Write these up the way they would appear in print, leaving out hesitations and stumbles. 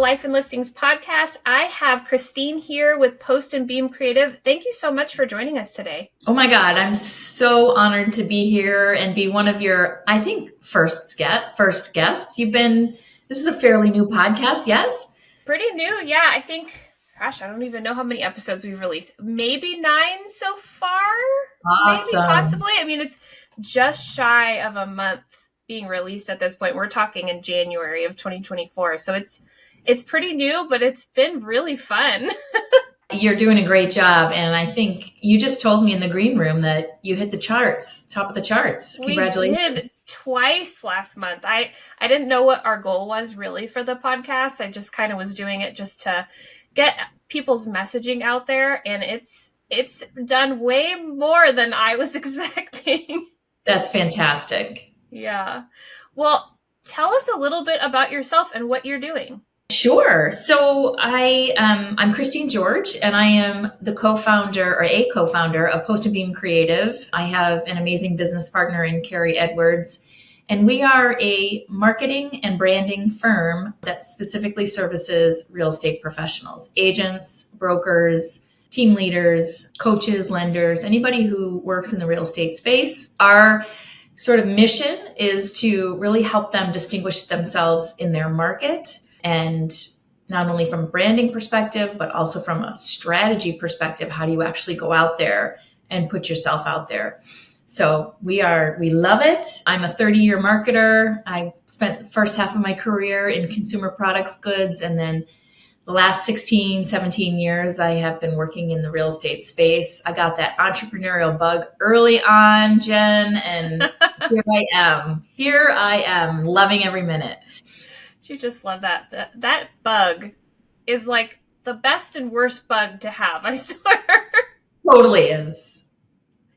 Life and Listings podcast. I have Christine here with Post and Beam Creative. Thank you so much for joining us today. Oh my God, I'm so honored to be here and be one of your, I think, first guests. This is a fairly new podcast, yes? Pretty new, yeah. I think, gosh, I don't even know how many episodes we've released. Maybe 9 so far? Awesome. Maybe, possibly. I mean, it's just shy of a month being released at this point. We're talking in January of 2024. So it's pretty new, but it's been really fun. You're doing a great job. And I think you just told me in the green room that you hit the charts, top of the charts. Congratulations. We did twice last month. I didn't know what our goal was really for the podcast. I just kind of was doing it just to get people's messaging out there. And it's done way more than I was expecting. That's fantastic. Yeah. Well, tell us a little bit about yourself and what you're doing. Sure. So I'm Christine George, and I am the co-founder of Post and Beam Creative. I have an amazing business partner in Carrie Edwards, and we are a marketing and branding firm that specifically services real estate professionals, agents, brokers, team leaders, coaches, lenders, anybody who works in the real estate space. Our sort of mission is to really help them distinguish themselves in their market, and not only from a branding perspective, but also from a strategy perspective. How do you actually go out there and put yourself out there? So we love it. I'm a 30-year marketer. I spent the first half of my career in consumer products goods, and then the last 16, 17 years, I have been working in the real estate space. I got that entrepreneurial bug early on, Jen, and Here I am, loving every minute. You just love that. That bug is like the best and worst bug to have, I swear. Totally is.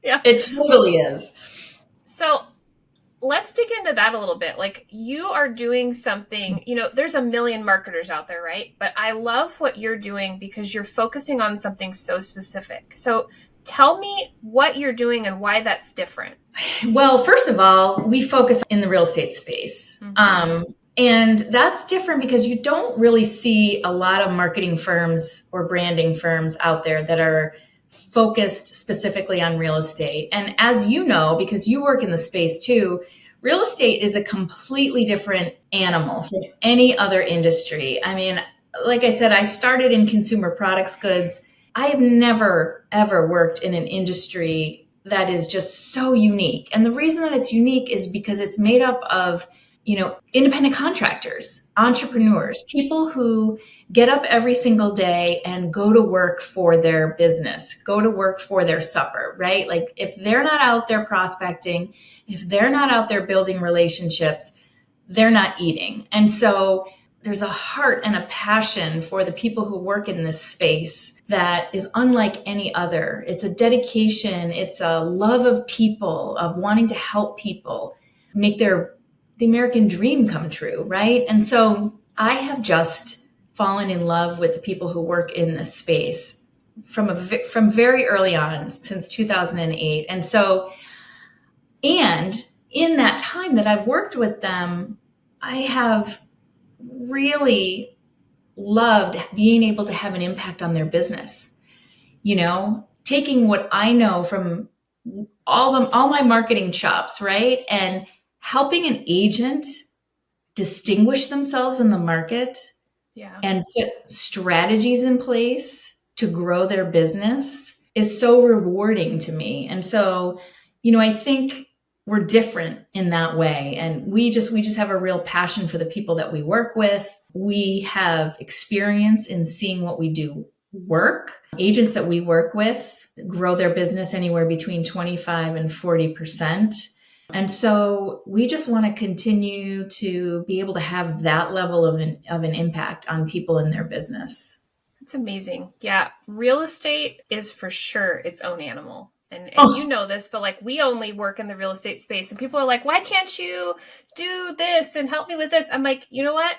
Yeah. It totally is. So let's dig into that a little bit. Like, you are doing something, there's a million marketers out there, right? But I love what you're doing because you're focusing on something so specific. So tell me what you're doing and why that's different. Well, first of all, we focus in the real estate space. Mm-hmm. And that's different because you don't really see a lot of marketing firms or branding firms out there that are focused specifically on real estate. And as you know, because you work in the space too, real estate is a completely different animal from any other industry. I mean, like I said, I started in consumer products goods. I have never, ever worked in an industry that is just so unique. And the reason that it's unique is because it's made up of independent contractors, entrepreneurs, people who get up every single day and go to work for their business, go to work for their supper, right? Like, if they're not out there prospecting, if they're not out there building relationships, they're not eating. And so there's a heart and a passion for the people who work in this space that is unlike any other. It's a dedication. It's a love of people, of wanting to help people make the American dream come true, right? And so I have just fallen in love with the people who work in this space from very early on, since 2008. And in that time that I've worked with them, I have really loved being able to have an impact on their business. Taking what I know from all my marketing chops, right? And helping an agent distinguish themselves in the market, and put strategies in place to grow their business is so rewarding to me. And so, I think we're different in that way. And we just have a real passion for the people that we work with. We have experience in seeing what we do work. Agents that we work with grow their business anywhere between 25 and 40%. And so we just want to continue to be able to have that level of an impact on people in their business. It's amazing. Yeah. Real estate is for sure its own animal. And you know this, but like, we only work in the real estate space, and people are like, why can't you do this and help me with this? I'm like, you know what?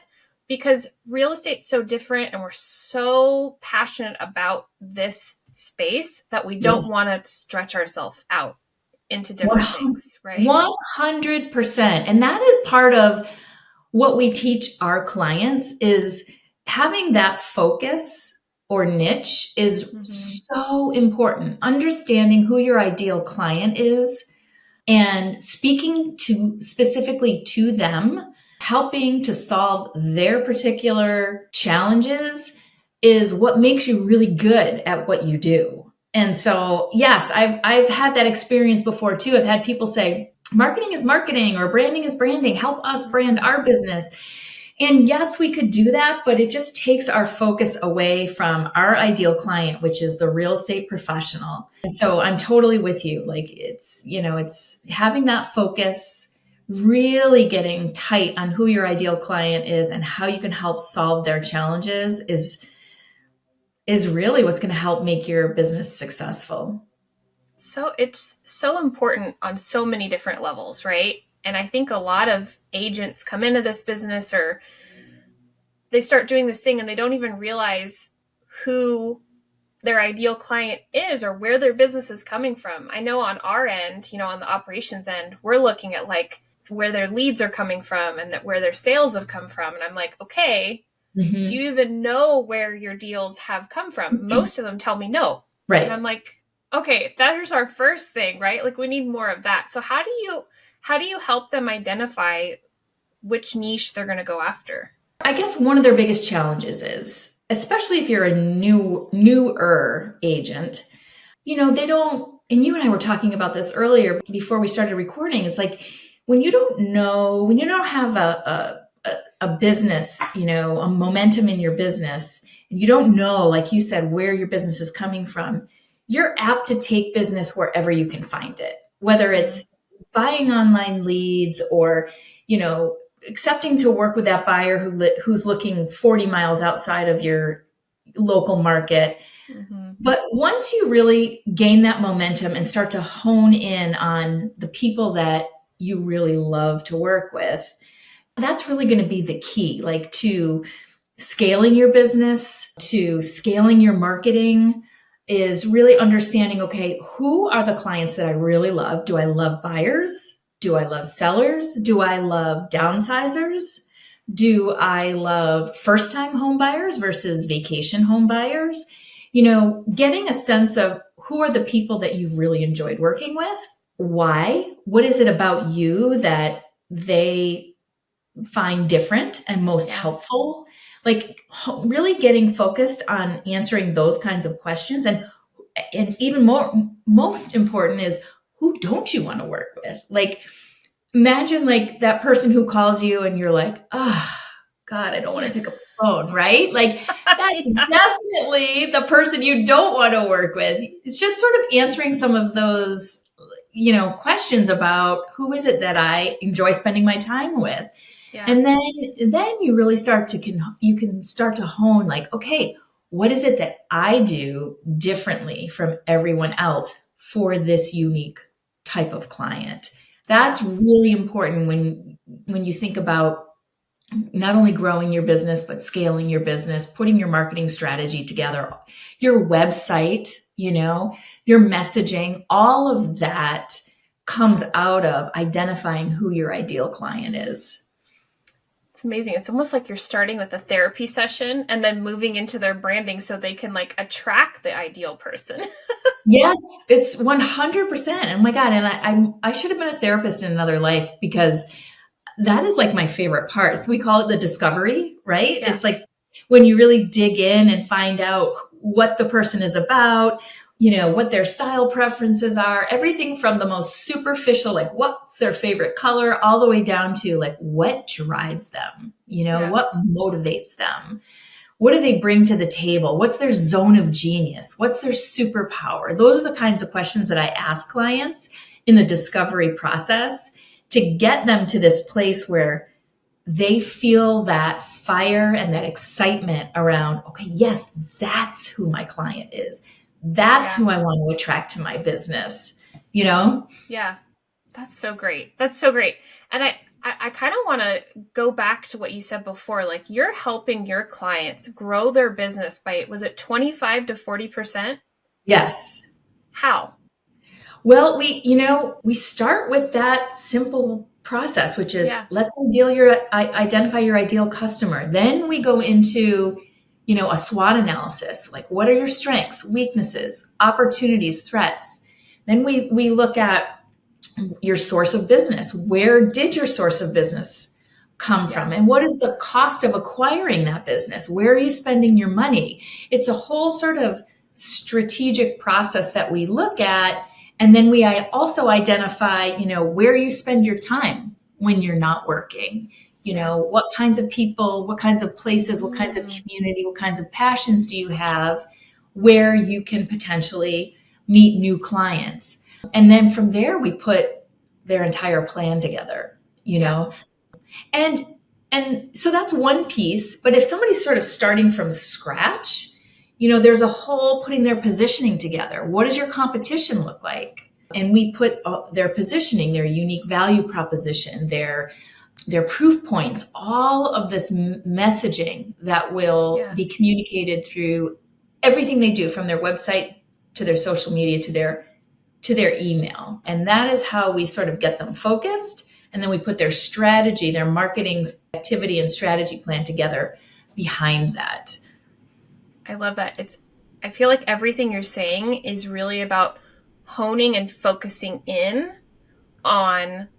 Because real estate's so different, and we're so passionate about this space that we don't want to stretch ourselves out into different things, right? 100%. And that is part of what we teach our clients, is having that focus or niche is Mm-hmm. so important. Understanding who your ideal client is and speaking to specifically to them, helping to solve their particular challenges is what makes you really good at what you do. And so, yes, I've had that experience before too. I've had people say, marketing is marketing or branding is branding. Help us brand Mm-hmm. our business. And yes, we could do that, but it just takes our focus away from our ideal client, which is the real estate professional. And so I'm totally with you. Like it's having that focus, really getting tight on who your ideal client is and how you can help solve their challenges is really what's going to help make your business successful. So it's so important on so many different levels, right? And I think a lot of agents come into this business or they start doing this thing and they don't even realize who their ideal client is or where their business is coming from. I know on our end, on the operations end, we're looking at like where their leads are coming from and that where their sales have come from. And I'm like, okay, do Mm-hmm. you even know where your deals have come from? Most of them tell me no. And Right. I'm like, okay, that's our first thing, right? Like we need more of that. So how do you help them identify which niche they're going to go after? I guess one of their biggest challenges is, especially if you're a newer agent, they don't, and you and I were talking about this earlier before we started recording. It's like when you don't have a business, a momentum in your business, and you don't know, like you said, where your business is coming from, you're apt to take business wherever you can find it, whether Mm-hmm. it's buying online leads or, you know, accepting to work with that buyer who's looking 40 miles outside of your local market. Mm-hmm. But once you really gain that momentum and start to hone in on the people that you really love to work with, that's really going to be the key, like to scaling your business, to scaling your marketing, is really understanding, okay, who are the clients that I really love? Do I love buyers? Do I love sellers? Do I love downsizers? Do I love first time home buyers versus vacation home buyers? Getting a sense of who are the people that you've really enjoyed working with? Why? What is it about you that they find different and most Yeah. helpful? Like really getting focused on answering those kinds of questions. And even more, most important is, who don't you want to work with? Like, imagine like that person who calls you and you're like, oh God, I don't want to pick up the phone, right? Like that's Yeah. definitely the person you don't want to work with. It's just sort of answering some of those, questions about who is it that I enjoy spending my time with. Yeah. And then you really you can start to hone, like, okay, what is it that I do differently from everyone else for this unique type of client? Yeah. That's really important when you think about not only growing your business but scaling your business, putting your marketing strategy together, your website, your messaging, all of that comes out of identifying who your ideal client is. It's amazing. It's almost like you're starting with a therapy session and then moving into their branding so they can like attract the ideal person. Yes, it's 100%. Oh my God. And I should have been a therapist in another life, because that is like my favorite part. We call it the discovery, right? Yeah. It's like when you really dig in and find out what the person is about, what their style preferences are, everything from the most superficial, like what's their favorite color, all the way down to like what drives them, Yeah. what motivates them. What do they bring to the table? What's their zone of genius? What's their superpower? Those are the kinds of questions that I ask clients in the discovery process to get them to this place where they feel that fire and that excitement around, okay, yes, that's who my client is. That's Yeah. who I want to attract to my business, you know? Yeah. That's so great. That's so great. And I kind of want to go back to what you said before. Like you're helping your clients grow their business by, was it 25 to 40%? Yes. How? Well, we start with that simple process, which is Yeah. let's identify your ideal customer. Then we go into, a SWOT analysis, like what are your strengths, weaknesses, opportunities, threats. Then we look at your source of business. Where did your source of business come from? And what is the cost of acquiring that business? Where are you spending your money? It's a whole sort of strategic process that we look at. And then we also identify, where you spend your time when you're not working. What kinds of people, what kinds of places, what kinds of community, what kinds of passions do you have where you can potentially meet new clients? And then from there, we put their entire plan together, and so that's one piece. But if somebody's sort of starting from scratch, there's a whole putting their positioning together. What does your competition look like? And we put their positioning, their unique value proposition, their proof points, all of this messaging that will be communicated through everything they do, from their website to their social media to their email. And that is how we sort of get them focused. And then we put their strategy, their marketing activity and strategy plan together behind that. I love that. I feel like everything you're saying is really about honing and focusing in on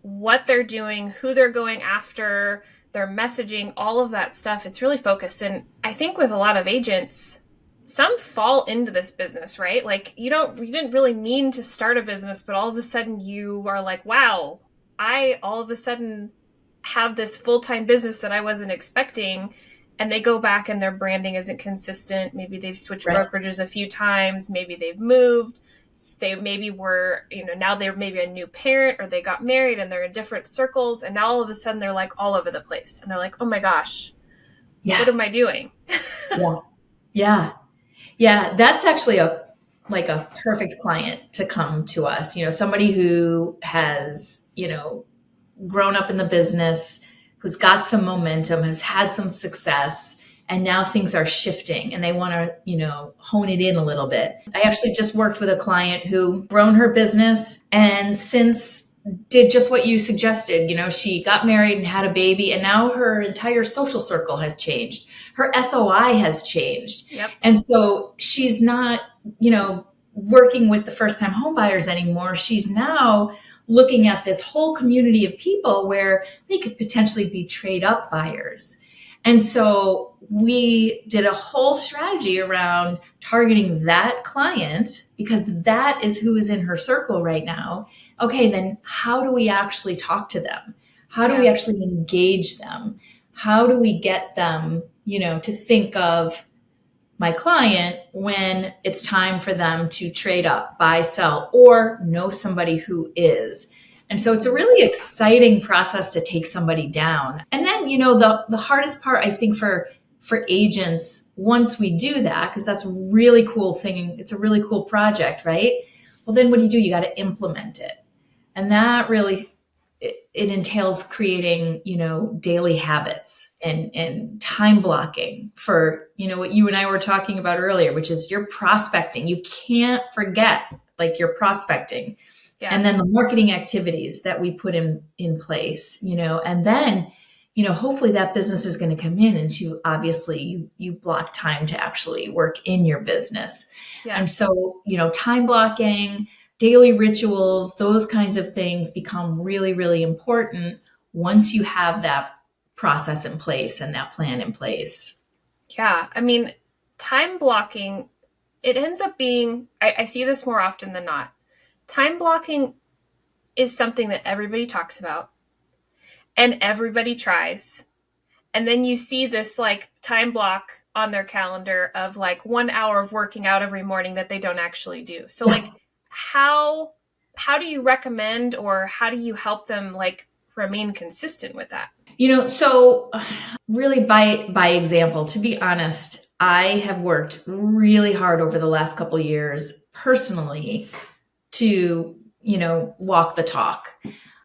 what they're doing, who they're going after, their messaging, all of that stuff. It's really focused. And I think with a lot of agents, some fall into this business, right? Like you didn't really mean to start a business, but all of a sudden you are like, wow, I all of a sudden have this full-time business that I wasn't expecting. And they go back and their branding isn't consistent. Maybe they've switched brokerages a few times. Maybe they've moved. They maybe were, now they're maybe a new parent, or they got married and they're in different circles. And now all of a sudden they're like all over the place. And they're like, oh my gosh, what am I doing? Yeah. That's actually a perfect client to come to us. Somebody who has, grown up in the business, who's got some momentum, who's had some success, and now things are shifting and they want to, hone it in a little bit. I actually just worked with a client who grown her business and since did just what you suggested. She got married and had a baby, and now her entire social circle has changed. Her SOI has changed. Yep. And so she's not, working with the first-time home buyers anymore. She's now looking at this whole community of people where they could potentially be trade up buyers. And so we did a whole strategy around targeting that client because that is who is in her circle right now. Okay, then how do we actually talk to them? How do we actually engage them? How do we get them, to think of my client when it's time for them to trade up, buy, sell, or know somebody who is? And so it's a really exciting process to take somebody down. And then, the hardest part, I think, for agents, once we do that, because that's a really cool thing, it's a really cool project, right? Well, then what do? You got to implement it. And that really, it entails creating, daily habits and time blocking for, what you and I were talking about earlier, which is your prospecting. You can't forget your prospecting. Yeah. And then the marketing activities that we put in place, and then, hopefully that business is going to come in and you block time to actually work in your business. Yeah. And so, time blocking, daily rituals, those kinds of things become really, really important once you have that process in place and that plan in place. Yeah. I mean, time blocking, it ends up being, I see this more often than not. Time blocking is something that everybody talks about and everybody tries. And then you see this time block on their calendar of 1 hour of working out every morning that they don't actually do. So how do you recommend, or how do you help them remain consistent with that? So really by example, to be honest, I have worked really hard over the last couple of years personally to, walk the talk.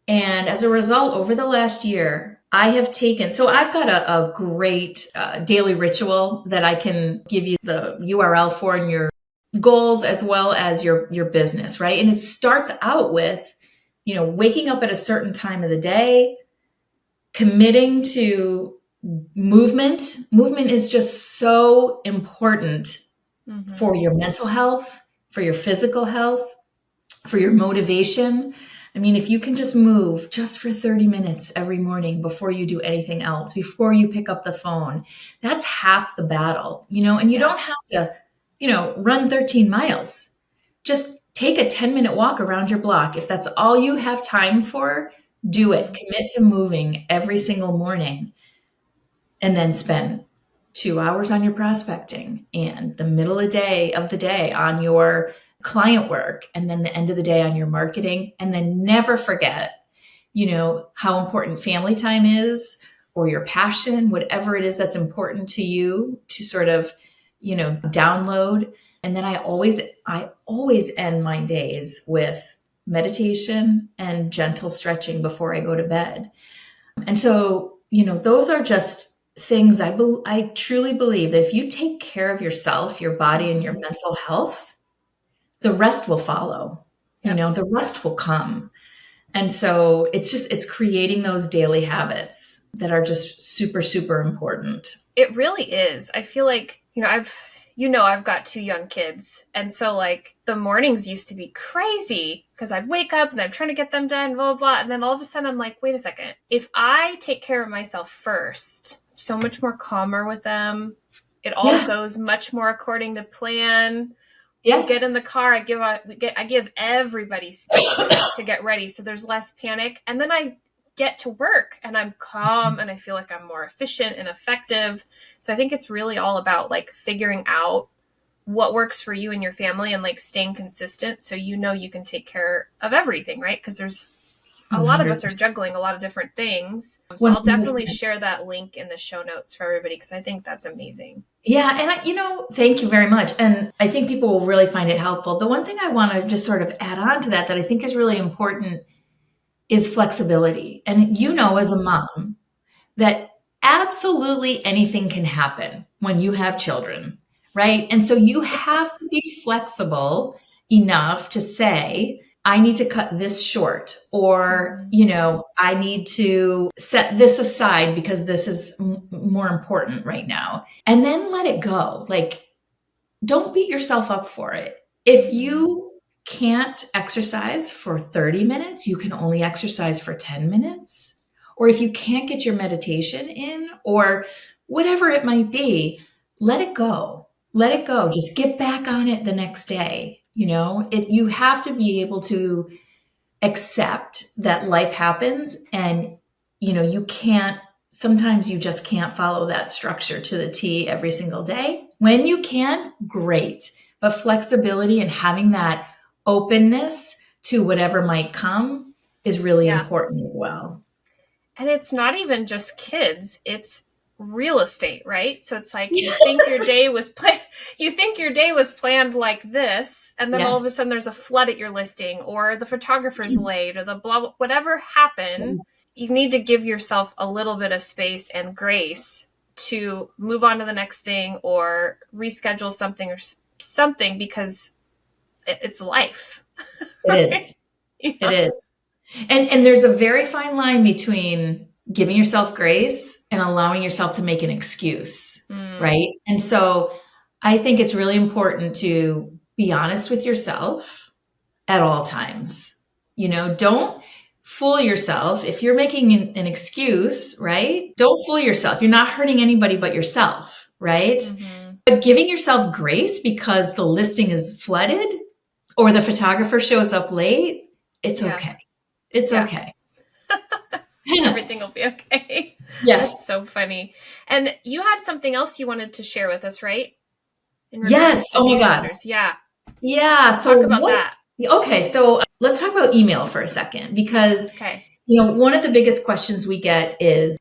And as a result, over the last year, I've got a great daily ritual that I can give you the URL for in your goals as well as your business, right? And it starts out with waking up at a certain time of the day, committing to movement. Movement is just so important for your mental health, for your physical health, for your motivation. I mean, if you can just move just for 30 minutes every morning before you do anything else, before you pick up the phone, that's half the battle, and you don't have to, run 13 miles. Just take a 10-minute walk around your block. If that's all you have time for, do it. Commit to moving every single morning, and then spend 2 hours on your prospecting and the middle of the day on your client work, and then the end of the day on your marketing. And then never forget, how important family time is, or your passion, whatever it is that's important to you, to sort of, download. And then I always end my days with meditation and gentle stretching before I go to bed. And so, those are just things I truly believe that if you take care of yourself, your body, and your mental health, the rest will follow. Yep. The rest will come. And so it's creating those daily habits that are just super, super important. It really is. I feel like, I've got 2 young kids. And so like the mornings used to be crazy because I'd wake up and I'm trying to get them done, blah, blah, blah. And then all of a sudden I'm like, wait a second. If I take care of myself first, so much more calmer with them. It all goes much more according to plan. Yes. We get in the car, I give everybody space to get ready. So there's less panic. And then I get to work and I'm calm and I feel like I'm more efficient and effective. So I think it's really all about like figuring out what works for you and your family and like staying consistent so you can take care of everything, right? Because there's a lot of us are juggling a lot of different things. So I'll definitely share that link in the show notes for everybody because I think that's amazing. Yeah. And thank you very much. And I think people will really find it helpful. The one thing I want to just sort of add on to that I think is really important is flexibility. And as a mom, that absolutely anything can happen when you have children, right? And so you have to be flexible enough to say, I need to cut this short, or, I need to set this aside because this is more important right now. And then let it go. Like, don't beat yourself up for it. If you can't exercise for 30 minutes, you can only exercise for 10 minutes. Or if you can't get your meditation in, or whatever it might be, let it go. Let it go. Just get back on it the next day. You have to be able to accept that life happens, and, sometimes you just can't follow that structure to the T every single day. When you can, great. But flexibility and having that openness to whatever might come is really important as well. And it's not even just kids, it's real estate, right? So it's like you think your day was planned like this, and then all of a sudden there's a flood at your listing, or the photographer's late, or the blah, blah, whatever happened. You need to give yourself a little bit of space and grace to move on to the next thing or reschedule something because it's life. It is. It is. And there's a very fine line between giving yourself grace and allowing yourself to make an excuse, right? And so I think it's really important to be honest with yourself at all times. Don't fool yourself. If you're making an excuse, right? Don't fool yourself. You're not hurting anybody but yourself, right? Mm-hmm. But giving yourself grace because the listing is flooded or the photographer shows up late, it's okay. It's okay. Everything will be okay. Yes. That's so funny. And you had something else you wanted to share with us, right? Yes. Oh my God. Yeah. Yeah. So talk about that. Okay. So let's talk about email for a second, because, one of the biggest questions we get is,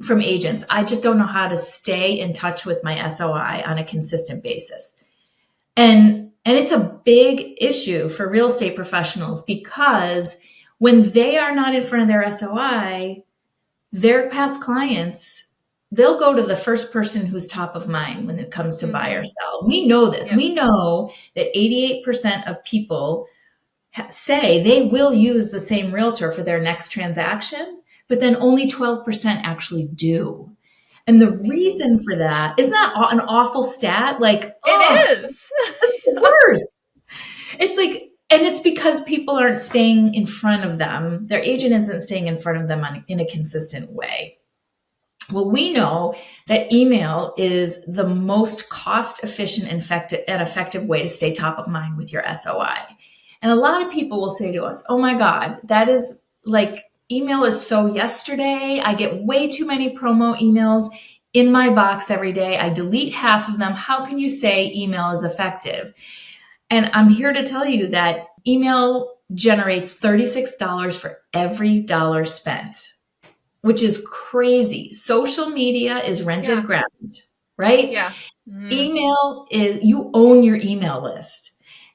from agents, I just don't know how to stay in touch with my SOI on a consistent basis. And it's a big issue for real estate professionals, because when they are not in front of their SOI, their past clients, they'll go to the first person who's top of mind when it comes to buy or sell. We know this. Yep. We know that 88% of people say they will use the same realtor for their next transaction, but then only 12% actually do. And the Amazing. reason for that, isn't that an awful stat? Like, oh, It is. that's the worst. It's like, and it's because people aren't staying in front of them. Their agent isn't staying in front of them in a consistent way. Well, we know that email is the most cost efficient and effective way to stay top of mind with your SOI. And a lot of people will say to us, oh my God, that is like, email is so yesterday. I get way too many promo emails in my box every day. I delete half of them. How can you say email is effective? And I'm here to tell you that email generates $36 for every dollar spent, which is crazy. Social media is rented Yeah. ground, right? Yeah. Mm. Email is, you own your email list.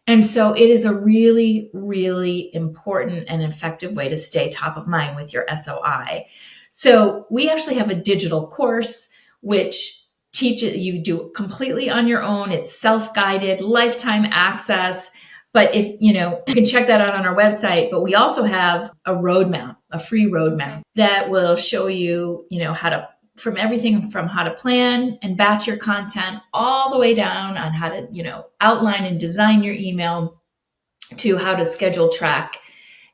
And so it is a really, really important and effective way to stay top of mind with your SOI. So we actually have a digital course which teaches you do completely on your own. It's self-guided, lifetime access. But if you can check that out on our website. But we also have a roadmap, a free roadmap that will show you, how to, from everything from how to plan and batch your content all the way down on how to, outline and design your email to how to schedule, track,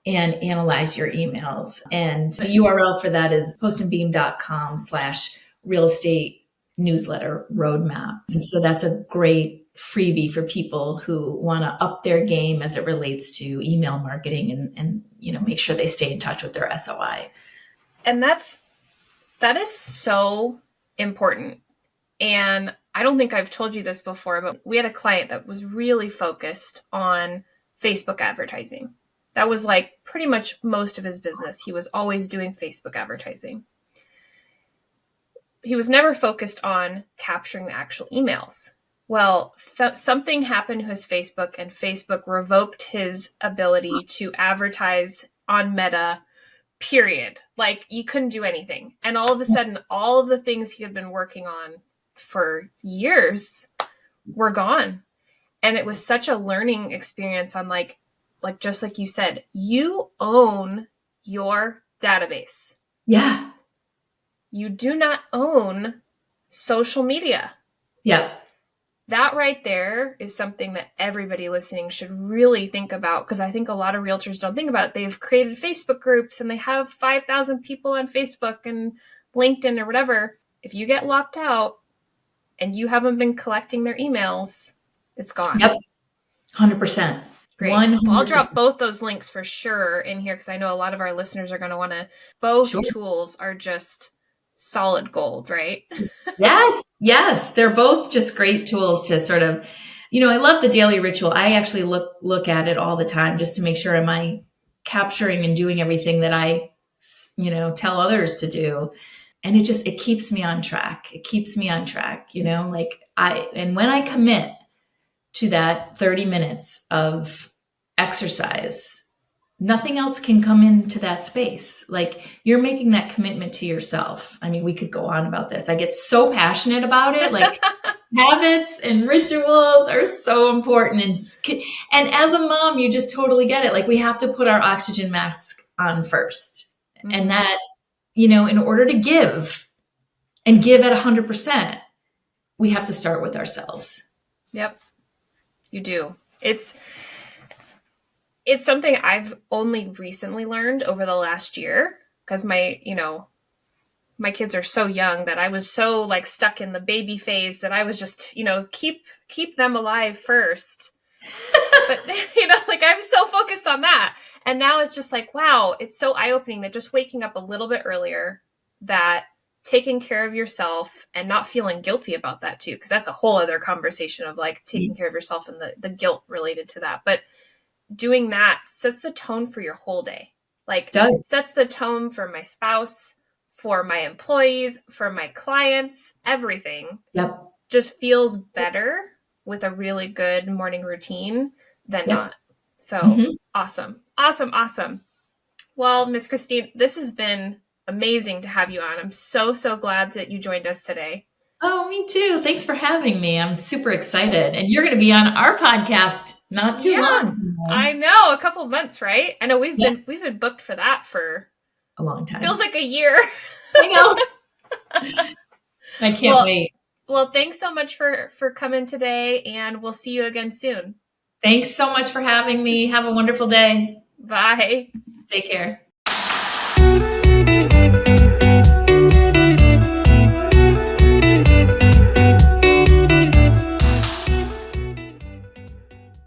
and analyze your emails. And the URL for that is postandbeam.com/real estate newsletter roadmap. And so that's a great freebie for people who want to up their game as it relates to email marketing and make sure they stay in touch with their SOI. And that is so important. And I don't think I've told you this before, but we had a client that was really focused on Facebook advertising. That was like pretty much most of his business. He was always doing Facebook advertising. He was never focused on capturing the actual emails. Well, something happened to his Facebook, and Facebook revoked his ability to advertise on Meta, period. Like, you couldn't do anything. And all of a sudden, all of the things he had been working on for years were gone. And it was such a learning experience on like just like you said, you own your database. Yeah. You do not own social media. Yeah. That right there is something that everybody listening should really think about, because I think a lot of realtors don't think about it. They've created Facebook groups and they have 5,000 people on Facebook and LinkedIn or whatever. If you get locked out and you haven't been collecting their emails, it's gone. Yep. 100%. Great. 100%. Well, I'll drop both those links for sure in here, because I know a lot of our listeners are going to want to. Both Sure. tools are just solid gold, right? Yes. They're both just great tools to sort of, I love the daily ritual. I actually look at it all the time just to make sure, am I capturing and doing everything that I, tell others to do. And it keeps me on track. It keeps me on track, and when I commit to that 30 minutes of exercise, nothing else can come into that space. Like, you're making that commitment to yourself. I mean, we could go on about this. I get so passionate about it. Like, habits and rituals are so important. And as a mom, you just totally get it. Like, we have to put our oxygen mask on first. Mm-hmm. And that, in order to give and give at 100%, we have to start with ourselves. Yep, you do. It's something I've only recently learned over the last year, because my kids are so young that I was so like stuck in the baby phase that I was just, keep them alive first. But, like, I'm so focused on that. And now it's just like, wow, it's so eye-opening that just waking up a little bit earlier, that taking care of yourself and not feeling guilty about that too, because that's a whole other conversation of like taking care of yourself and the guilt related to that. But doing that sets the tone for your whole day. Like, sets the tone for my spouse, for my employees, for my clients, everything. Yep. Just feels better with a really good morning routine than not. So Awesome. Well, Miss Christine, this has been amazing to have you on. I'm so glad that you joined us today. Oh, me too. Thanks for having me. I'm super excited. And you're going to be on our podcast not too Yeah, long from I now. know, a couple months, right? I know Yeah, we've been booked for that for a long feels time. like a year. I know. I can't Well, wait. thanks so much for coming today, and we'll see you again soon. Thanks so much for having me. Have a wonderful day. Bye. Take care.